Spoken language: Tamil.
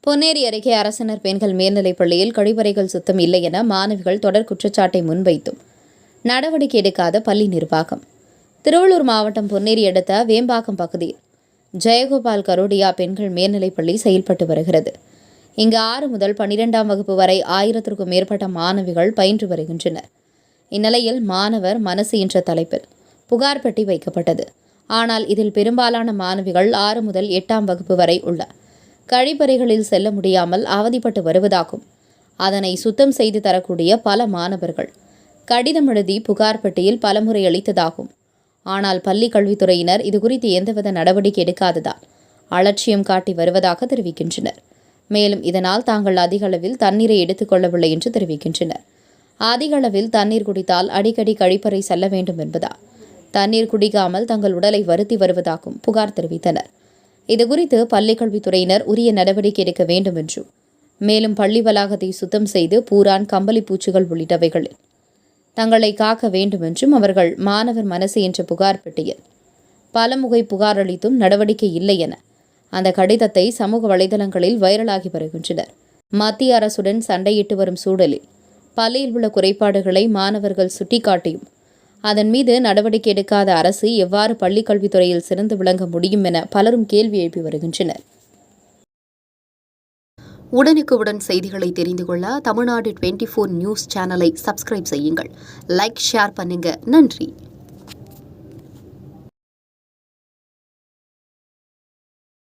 பொன்னேரி அருகே அரசினர் பெண்கள் மேல்நிலைப் பள்ளியில் கழிவறைகள் சுத்தம் இல்லை என மாணவிகள் தொடர் குற்றச்சாட்டை முன்வைத்தும் நடவடிக்கை எடுக்காத பள்ளி நிர்வாகம். திருவள்ளூர் மாவட்டம் பொன்னேரி அடுத்த வேம்பாக்கம் பகுதியில் ஜெயகோபால் கரோடியா பெண்கள் மேல்நிலைப் பள்ளி செயல்பட்டு வருகிறது. இங்கு 6 முதல் 12ஆம் வகுப்பு வரை 1000க்கும் மேற்பட்ட மாணவிகள் பயின்று வருகின்றனர். இந்நிலையில் மாணவர் மனசு என்ற தலைப்பில் புகார் பெட்டி வைக்கப்பட்டது. ஆனால் இதில் பெரும்பாலான மாணவிகள் 6 முதல் 8ஆம் வகுப்பு வரை உள்ள கழிப்பறைகளில் செல்ல முடியாமல் அவதிப்பட்டு வருவதாகவும், அதனை சுத்தம் செய்து தரக்கூடிய பல மாணவர்கள் கடிதம் எழுதி புகார் பெட்டியில் பலமுறை அளித்ததாகவும், ஆனால் பள்ளி கல்வித்துறையினர் இதுகுறித்து எந்தவித நடவடிக்கை எடுக்காததால் அலட்சியம் காட்டி வருவதாக தெரிவிக்கின்றனர். மேலும் இதனால் தாங்கள் அதிக அளவில் தண்ணீரை எடுத்துக் கொள்ளவில்லை என்று தெரிவிக்கின்றனர். அதிக அளவில் தண்ணீர் குடித்தால் அடிக்கடி கழிப்பறை செல்ல வேண்டும் என்பதால் தண்ணீர் குடிக்காமல் தங்கள் உடலை வருத்தி வருவதாகவும் புகார் தெரிவித்தனர். இதுகுறித்து பள்ளிக்கல்வித்துறையினர் உரிய நடவடிக்கை எடுக்க வேண்டும் என்றும், மேலும் பள்ளி வளாகத்தை சுத்தம் செய்து பூரான், கம்பளி பூச்சிகள் உள்ளிட்டவைகளில் தங்களை காக்க வேண்டும் என்றும் அவர்கள் மாணவர் மனசு என்ற புகார் பெட்டியில் பலமுறை புகார் அளித்தும் நடவடிக்கை இல்லை என அந்த கடிதத்தை சமூக வலைதளங்களில் வைரலாகி வருகின்றனர். மத்திய அரசுடன் சண்டையிட்டு வரும் சூழலில் பள்ளியில் உள்ள குறைபாடுகளை மாணவர்கள் சுட்டிக்காட்டியும் அதன் மீது நடவடிக்கை எடுக்காத அரசு எவ்வாறு பள்ளிக் கல்வித்துறையில் சிறந்து விளங்க முடியும் என பலரும் கேள்வி எழுப்பி வருகின்றனர். உடனுக்குடன் செய்திகளை தெரிந்து கொள்ள தமிழ்நாடு 24 நியூஸ் சேனலை சப்ஸ்கிரைப் செய்யுங்கள். லைக், ஷேர் பண்ணுங்க. நன்றி.